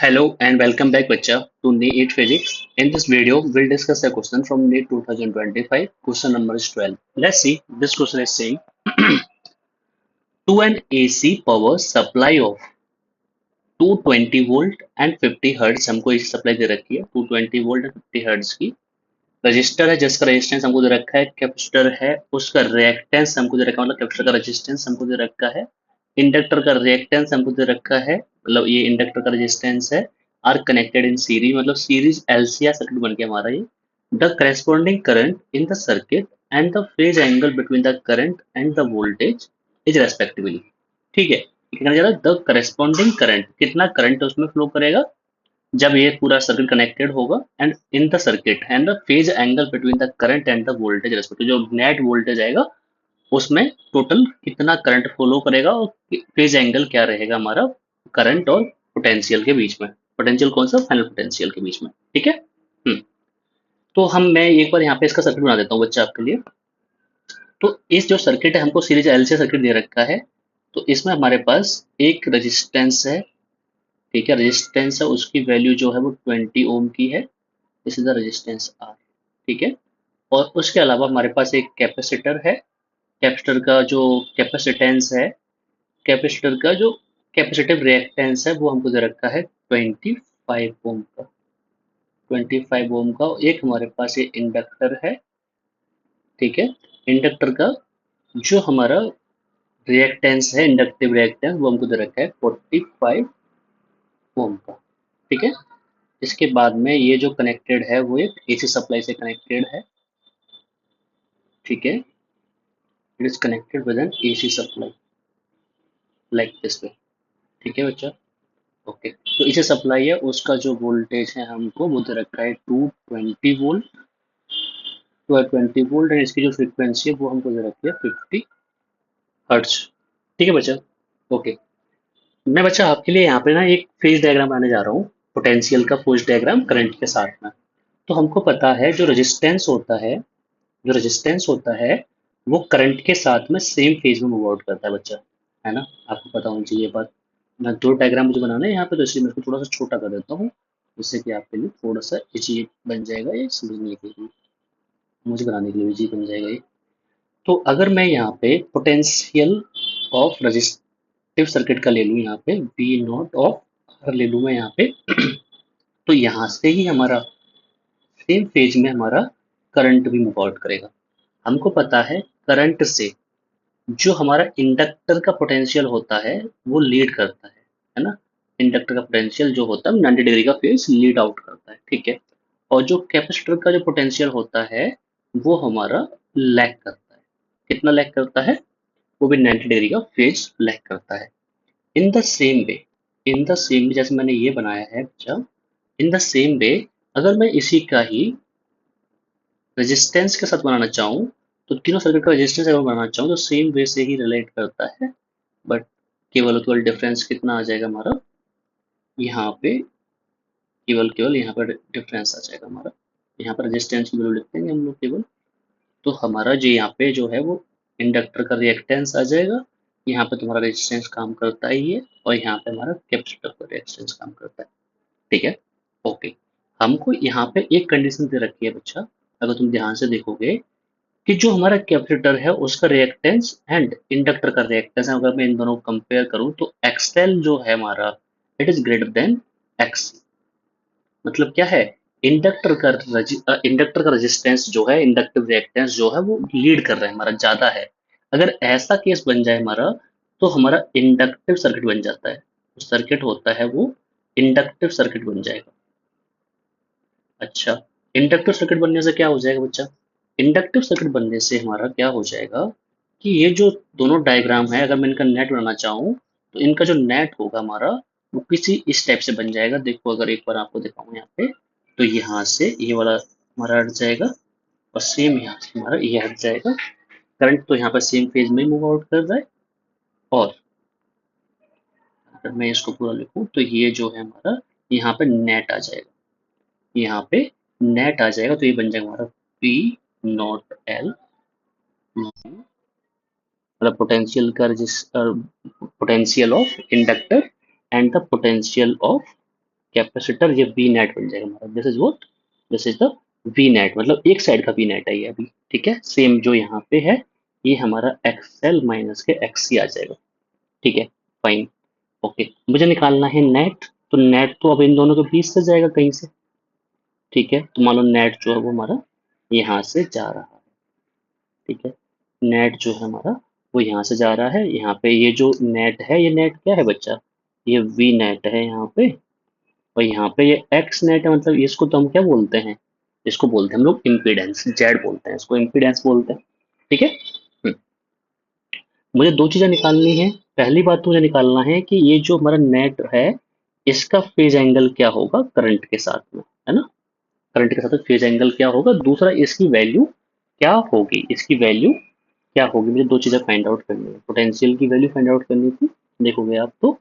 Hello and welcome back, Bacha, to NEET Physics. In this video, we'll discuss a question from NEET 2025. Question number is 12. Let's see. This question is saying to an AC power supply of 220 volt and 50 hertz हमको AC supply दे रखी है 220 volt and 50 hertz की register है जिसका resistance हमको दे रखा है capacitor है उसका रिएक्टेंस हमको दे रखा है मतलब कैपेसिटर का रेजिस्टेंस हमको दे रखा है इंडक्टर का रिएक्टेंस हमको दे रखा है मतलब ये इंडक्टर का रेजिस्टेंस है आर कनेक्टेड इन सीरीज मतलब सीरीज एलसीआर सर्किट बन गया हमारा ये the corresponding current in the circuit and the phase angle between the current and the voltage is respectively. ठीक है, ये कहना चाह रहा है द करेस्पॉन्डिंग करंट कितना करंट उसमें फ्लो करेगा जब ये पूरा सर्किट कनेक्टेड होगा and in the circuit and the phase angle between the current and the voltage respective जो नेट वोल्टेज आएगा उसमें टोटल कितना करंट फ्लो करेगा और फेज एंगल क्या रहेगा हमारा करंट और पोटेंशियल के बीच में। पोटेंशियल कौन सा? फाइनल पोटेंशियल के बीच में। ठीक है। हम्म तो मैं एक बार यहाँ पे इसका सर्किट बना देता हूँ बच्चा आपके लिए। तो इस जो सर्किट है हमको सीरीज एल से सर्किट दे रखा है। तो इसमें हमारे पास एक रेजिस्टेंस है। ठीक है, रेजिस्टेंस है उसकी वैल्यू जो है वो 20 ओम की है। This is the resistance R. ठीक है, और उसके अलावा हमारे पास एक कैपेसिटर है। कैपेसिटर का जो कैपेसिटेंस है, कैपेसिटर का जो कैपेसिटिव रिएक्टेंस है वो हमको दे रखा है 25 ओम का। 25 ओम का एक हमारे पास ये इंडक्टर है। ठीक है, इंडक्टर का जो हमारा रिएक्टेंस है इंडक्टिव रिएक्टेंस वो हमको दे रखा है 45 ओम का। ठीक है, इसके बाद में ये जो कनेक्टेड है वो एक एसी सप्लाई से कनेक्टेड है। ठीक है, it is connected with N AC supply like this way. ठीक है बच्चा। ओके, तो इसे सप्लाई है उसका जो वोल्टेज है हमको वो दे रखा है 220 वोल्ट। 220 वोल्ट एंड इसकी जो फ्रीक्वेंसी है वो हमको दे रखी है 50 हर्ट्ज। ठीक है बच्चा। ओके, मैं बच्चा आपके लिए यहाँ पे ना एक फेज डायग्राम बनाने जा रहा हूँ, पोटेंशियल का फेज डायग्राम करंट के साथ में। तो हमको पता है जो रेजिस्टेंस होता है, जो रेजिस्टेंस होता है वो करंट के साथ में सेम फेज में मूव आउट करता है बच्चा, है ना? आपको पता होनी चाहिए ये बात। मैं दो डायग्राम मुझे बनाना है यहाँ पे तो इसलिए मैं इसको थोड़ा सा छोटा कर देता हूँ जिससे कि आपके लिए थोड़ा सा इजी बन जाएगा ये समझने के लिए, मुझे बनाने के लिए इजी बन जाएगा ये। तो अगर मैं यहाँ पे पोटेंशियल ऑफ रेजिस्टिव सर्किट का ले लूँ, यहाँ पे वी नॉट ऑफ आर ले लूँ मैं यहाँ पे तो यहाँ से ही हमारा सेम फेज में हमारा करंट भी मूव आउट करेगा। हमको पता है करंट से जो हमारा इंडक्टर का पोटेंशियल होता है वो लीड करता है ना? इंडक्टर का पोटेंशियल जो होता है 90 डिग्री का फेज लीड आउट करता है। ठीक है, और जो कैपेसिटर का जो पोटेंशियल होता है वो हमारा लैग करता है। कितना लैग करता है? वो भी 90 डिग्री का फेज लैग करता है। In the same way, in the same way जैसे मैंने ये बनाया है बच्चा, इन द सेम वे अगर मैं इसी का ही रेजिस्टेंस के साथ बनाना चाहूँ तो तीनों सर्किट का रेजिस्टेंस अगर बनाना चाहूँ तो सेम वे से ही रिलेट करता है। बट केवल केवल डिफरेंस कितना आ जाएगा हमारा यहाँ पे, केवल केवल यहाँ पर डिफरेंस आ जाएगा हमारा। यहाँ पर रेजिस्टेंस की वैल्यू लिख देंगे हम लोग केवल। तो हमारा जो यहाँ पे जो है वो इंडक्टर का रिएक्टेंस आ जाएगा। यहाँ पे तुम्हारा रेजिस्टेंस काम करता है ये, और यहाँ पे हमारा कैपेसिटर का रेजिस्टेंस काम करता है। ठीक है। ओके, हमको यहाँ पे एक कंडीशन दे रखी है बच्चा, अगर तुम ध्यान से देखोगे कि जो हमारा कैपेसिटर है उसका रिएक्टेंस एंड इंडक्टर का रिएक्टेंस है, अगर मैं इन दोनों को कंपेयर करूं तो एक्सएल जो है हमारा it is greater than x. मतलब क्या है? इंडक्टर का रेजिस्टेंस जो है, इंडक्टिव रिएक्टेंस जो है वो लीड कर रहा है हमारा, ज्यादा है। अगर ऐसा केस बन जाए हमारा तो हमारा इंडक्टिव सर्किट बन जाता है। सर्किट होता है वो इंडक्टिव सर्किट बन जाएगा। अच्छा, इंडक्टिव सर्किट बनने से क्या हो जाएगा बच्चा? इंडक्टिव सर्किट बनने से हमारा क्या हो जाएगा कि ये जो दोनों डायग्राम है अगर मैं इनका नेट बनाना चाहूँ तो इनका जो नेट होगा हमारा वो किसी इस टाइप से बन जाएगा। देखो अगर एक बार आपको दिखाऊं यहाँ पे, तो यहाँ से ये वाला हमारा हट जाएगा और सेम यहाँ से हमारा ये हट जाएगा। करंट तो यहाँ पर सेम फेज में मूव आउट कर रहा है। और अगर मैं इसको पूरा लिखूं तो ये जो है हमारा यहाँ पे नेट आ जाएगा, यहाँ पे नेट आ जाएगा। तो ये बन जाएगा हमारा पी नॉट एल, मतलब पोटेंशियल का potential of inductor and the potential of capacitor, ये वी नेट बन जाएगा हमारा। This is what, this is the V net, मतलब एक साइड का वी नेट है ये अभी। ठीक है, सेम जो यहाँ पे है ये हमारा एक्सएल माइनस के एक्ससी आ जाएगा। ठीक है, फाइन। ओके, मुझे निकालना है नेट, तो नेट तो अब इन दोनों के बीच से जाएगा कहीं से। ठीक है, तो मान लो नेट जो है वो हमारा यहाँ से जा रहा है। ठीक है, नेट जो है हमारा वो यहाँ से जा रहा है। यहाँ पे ये जो नेट है, ये नेट क्या है बच्चा, ये वी नेट है यहाँ पे। और यहाँ पे ये एक्स नेट है, मतलब इसको तो हम क्या बोलते हैं, इसको बोलते हैं हम लोग इम्पीडेंस, जेड बोलते हैं इसको, इम्पीडेंस बोलते हैं। ठीक है। हम्म, मुझे दो चीजें निकालनी है। पहली बात तो मुझे निकालना है कि ये जो हमारा नेट है इसका फेज एंगल क्या होगा करंट के साथ में, है ना। करंट के साथ फेज एंगल क्या होगा, दूसरा इसकी वैल्यू क्या होगी, इसकी वैल्यू क्या होगी। मुझे दो चीजें फाइंड आउट करनी है। पोटेंशियल की वैल्यू फाइंड आउट करनी थी, देखोगे आप तो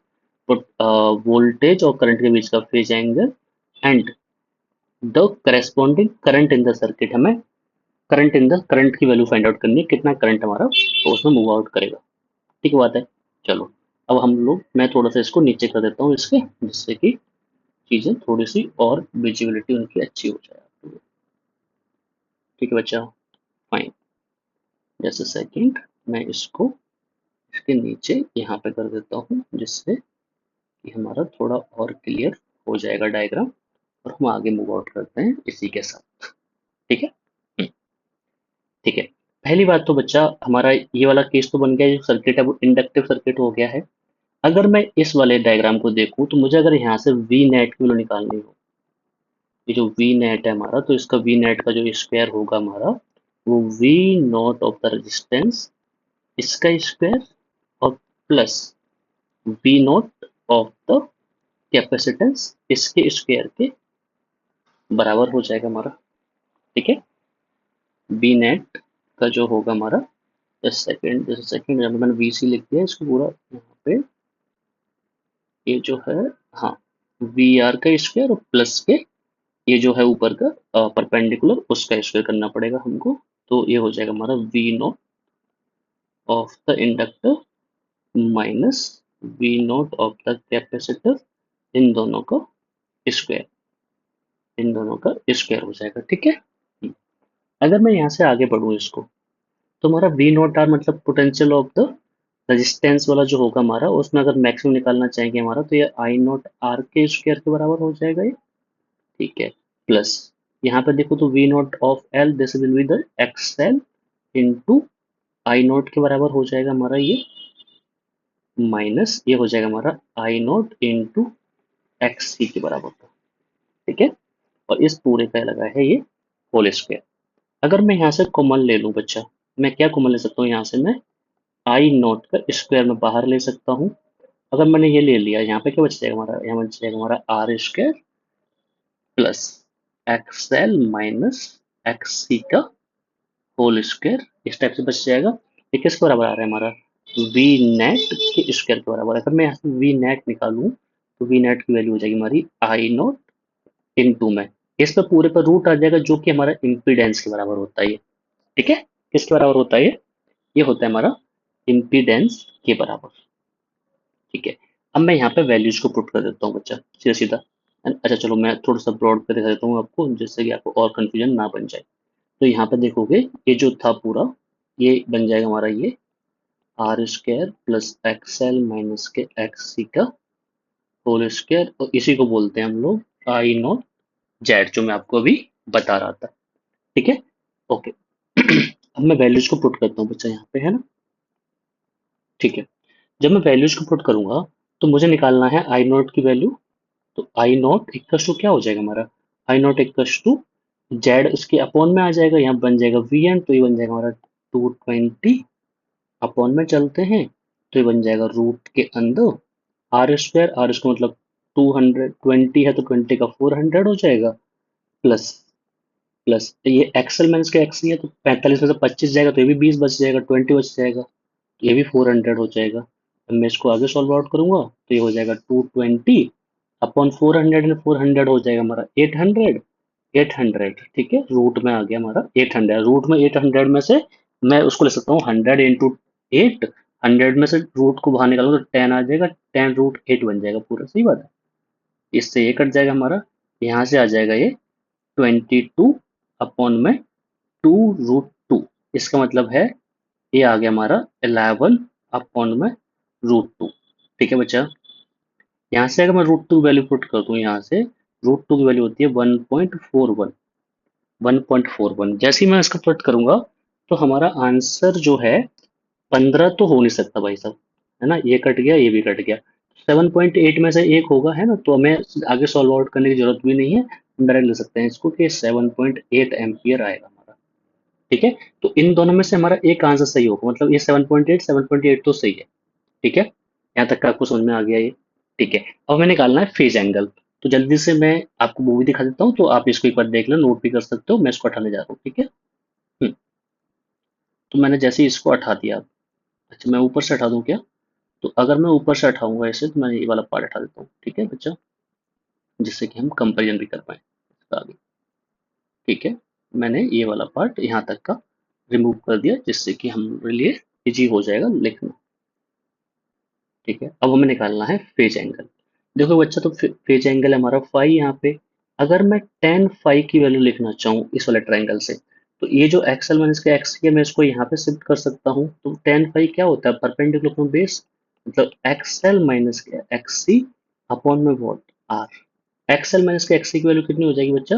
वोल्टेज और करंट के बीच का phase angle and the corresponding current in the circuit. हमें करंट की वैल्यू फाइंड आउट करनी है, कितना करंट हमारा तो उसमें मूव आउट करेगा। ठीक बात है। चलो, अब हम लोग, मैं थोड़ा सा इसको नीचे कर देता हूँ इसके, जिससे कि चीजें थोड़ी सी और विजिबिलिटी उनकी अच्छी हो जाए। ठीक है बच्चा, फाइन। जैसे सेकंड, मैं इसको इसके नीचे यहाँ पे कर देता हूँ, जिससे कि हमारा थोड़ा और क्लियर हो जाएगा डायग्राम, और हम आगे मूव आउट करते हैं इसी के साथ। ठीक है। ठीक है, पहली बात तो बच्चा हमारा ये वाला केस तो बन गया, जो सर्किट है वो इंडक्टिव सर्किट हो गया है। अगर मैं इस वाले डायग्राम को देखूं तो मुझे अगर यहाँ से वी नेट की वैल्यू निकालनी हो, ये जो वी नेट है हमारा, तो इसका वी नेट का जो स्क्वायर होगा हमारा, वो V naught of the resistance इसका स्क्वायर और plus V naught of the capacitance इसके स्क्वायर के बराबर हो जाएगा हमारा। ठीक है, बी नेट का जो होगा हमारा, जैसे सेकंड जब मैंने वी सी लिख दिया इसको पूरा यहाँ पे, ये जो है, हाँ, वी आर का स्क्वायर और प्लस के ये जो है ऊपर का परपेंडिकुलर उसका स्क्वायर करना पड़ेगा हमको। तो ये हो जाएगा हमारा V naught of the inductor minus V naught of the capacitor, इन दोनों का स्क्वायर, इन दोनों का स्क्वायर हो जाएगा। ठीक है। अगर मैं यहाँ से आगे बढ़ूँ इसको, तो हमारा वी नॉट आर मतलब पोटेंशियल ऑफ द रेजिस्टेंस वाला जो होगा हमारा, उसमें अगर मैक्सिमम निकालना चाहेंगे हमारा, तो ये आई नॉट आर के स्क्वायर के बराबर हो जाएगा ये। ठीक है, प्लस यहाँ पे देखो तो V naught of L, this will be the X L into I naught के बराबर हो जाएगा हमारा ये, माइनस ये हो जाएगा हमारा आई नॉट इंटू एक्स सी के बराबर का। ठीक है, और इस पूरे का लगा है ये होल स्क्वायर। अगर मैं यहाँ से कॉमन ले लूँ बच्चा, मैं क्या कॉमन ले सकता हूँ यहाँ से, मैं आई नॉट का स्क्वायर में बाहर ले सकता हूँ। अगर मैंने ये ले लिया, यहाँ पे क्या बच जाएगा हमारा, यहाँ बच जाएगा हमारा R square plus X L minus X C का होल स्क्वायर, इस टाइप से बच जाएगा। ये किसके बराबर आ रहा है हमारा, वी नेट के स्क्वायर के बराबर। अगर मैं यहाँ से वी नेट निकालूं, तो वी नेट की वैल्यू हो जाएगी हमारी आई नॉट इंटू में, इस पे पूरे पर रूट आ जाएगा, जो कि हमारा इम्पीडेंस के बराबर होता है ये। ठीक है, किसके बराबर होता है ये होता है हमारा इम्पीडेंस के बराबर। ठीक है, अब मैं यहाँ पे वैल्यूज को पुट कर देता हूँ बच्चा, सीधा सीधा। अच्छा चलो, मैं थोड़ा सा ब्रॉड कर दिखा देता हूँ आपको, जिससे कि आपको और कंफ्यूजन ना बन जाए। तो यहाँ पे देखोगे ये जो था पूरा, ये बन जाएगा हमारा ये R square plus X L minus के एक्स सी का होल स्क्वायर, और इसी को बोलते हैं हम लोग आई नॉट जेड, जो मैं आपको अभी बता रहा था। ठीक है, ओके। अब मैं वैल्यूज को पुट करता हूँ बच्चा यहाँ पे, है ना। ठीक है, जब मैं वैल्यूज को पुट करूंगा तो मुझे निकालना है आई नॉट की वैल्यू। तो आई नॉट इक्वल टू क्या हो जाएगा हमारा, आई नॉट इक्वल टू जेड उसके अपॉन में आ जाएगा, यहाँ बन जाएगा वी एन, तो ये बन जाएगा हमारा 220 अपॉन में चलते हैं, तो ये बन जाएगा रूट के अंदर आर स्क्वायर, आर स्क्वायर मतलब 220 है तो 20 का 400 हो जाएगा, प्लस प्लस ये एक्सल माइनस का एक्स है, तो 45 में से 25 जाएगा तो ये भी 20 बच जाएगा, 20 बच जाएगा, तो ये भी 400 हो जाएगा। अब मैं इसको आगे सॉल्व आउट करूंगा तो ये हो जाएगा 220 अपॉन 400 एंड 400 हो जाएगा हमारा 800, 800। ठीक है, रूट में आ गया हमारा 800, रूट में 800 में से मैं उसको ले सकता हूँ 100 इंटू 8, 100 में से रूट को बाहर निकालूंगा तो 10 आ जाएगा, 10 रूट 8 बन जाएगा पूरा। सही बात है। इससे ये कट जाएगा हमारा, यहाँ से आ जाएगा ये 22 अपॉन में 2√2। इसका मतलब है ये आ गया हमारा 11 अपॉन में √2। ठीक है बच्चा, यहाँ से अगर मैं √2 वैल्यू पुट कर दूं, यहाँ से √2 की वैल्यू होती है 1.41। 1.41 जैसे ही मैं इसका पुट करूंगा तो हमारा आंसर जो है 15 तो हो नहीं सकता भाई साहब, है ना, ये कट गया, ये भी कट गया। 7.8 में से एक होगा, है ना, तो हमें आगे सॉल्व आउट करने की जरूरत भी नहीं है, हम डायरेक्ट ले सकते हैं इसको कि 7.8 एम्पियर आएगा हमारा। ठीक है, तो इन दोनों में से हमारा एक आंसर सही होगा, मतलब ये 7.8 तो सही है। ठीक है, यहाँ तक का आपको समझ में आ गया ये। ठीक है, अब हमें निकालना है फेज एंगल। तो जल्दी से मैं आपको मूवी दिखा देता हूँ, तो आप इसको एक बार देख लो, नोट भी कर सकते हो, मैं इसको हटाने जा रहा हूँ। ठीक है, तो मैंने जैसे ही इसको हटा दिया, अच्छा मैं ऊपर से हटा दूं क्या? तो अगर मैं ऊपर से हटाऊंगा ऐसे, तो मैं ये वाला पार्ट हटा देता हूँ। ठीक है बच्चा, जिससे कि हम कंपेरिजन भी कर पाए इसका आगे। ठीक है, मैंने ये वाला पार्ट यहाँ तक का रिमूव कर दिया, जिससे कि हमारे लिए इजी हो जाएगा लिखना। ठीक है, अब हमें निकालना है फेज एंगल। देखो बच्चा, तो फेज एंगल हमारा फाई यहाँ पे। अगर मैं टेन फाई की वैल्यू लिखना चाहूँ इस वाले ट्रायंगल से, तो ये जो एक्सएल माइनस का एक्स है, मैं इसको यहाँ पे शिफ्ट कर सकता हूँ। तो टेन फाई क्या होता है? परपेंडिकुलर फ्रॉम बेस, मतलब एक्सएल माइनस का एक्स सी अपॉन में वॉट, आर। एक्सएल माइनस का एक्स सी की वैल्यू कितनी हो जाएगी बच्चा?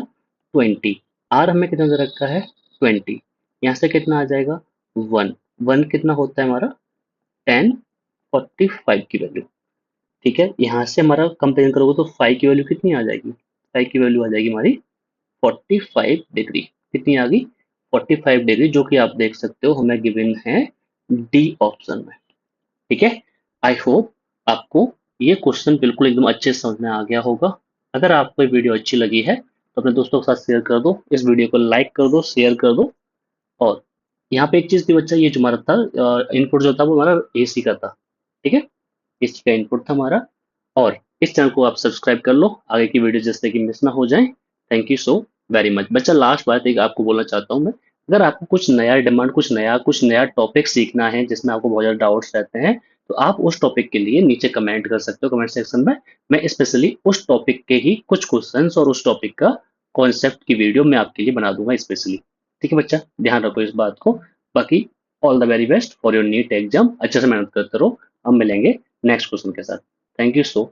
20। आर हमें कितना दे रखा है? 20। यहाँ से कितना आ जाएगा? 1। 1 कितना होता है हमारा? 1045 की वैल्यू। ठीक है, यहाँ से हमारा कंपेयर करोगे तो फाइव की वैल्यू कितनी आ जाएगी? फाइव की वैल्यू आ जाएगी हमारी 45 डिग्री। कितनी आ गई? 45 डिग्री, जो कि आप देख सकते हो हमें गिवन है डी ऑप्शन में। ठीक है, आई होप आपको ये क्वेश्चन बिल्कुल एकदम अच्छे से समझ में आ गया होगा। अगर आपको ये वीडियो अच्छी लगी है तो अपने दोस्तों के साथ शेयर कर दो, इस वीडियो को लाइक कर दो, शेयर कर दो। और यहाँ पे एक चीज थी बच्चा, ये जो हमारा था इनपुट जो था वो हमारा एसी का था। ठीक है, इसी का इनपुट था हमारा। और इस चैनल को आप सब्सक्राइब कर लो, आगे की वीडियो जिससे कि मिस ना हो जाए। Thank you so very much बच्चा। लास्ट बात एक आपको बोलना चाहता हूँ मैं, अगर आपको कुछ नया डिमांड, कुछ नया टॉपिक सीखना है जिसमें आपको बहुत ज़्यादा डाउट्स रहते हैं, तो आप उस टॉपिक के लिए नीचे कमेंट कर सकते हो, कमेंट सेक्शन में। मैं स्पेशली उस टॉपिक के ही कुछ क्वेश्चंस और उस टॉपिक का कॉन्सेप्ट की वीडियो मैं आपके लिए बना दूंगा स्पेशली। ठीक है बच्चा, ध्यान रखो इस बात को। बाकी all the very best for your NEET exam, अच्छे से मेहनत करते रहो। हम मिलेंगे नेक्स्ट क्वेश्चन के साथ। Thank you so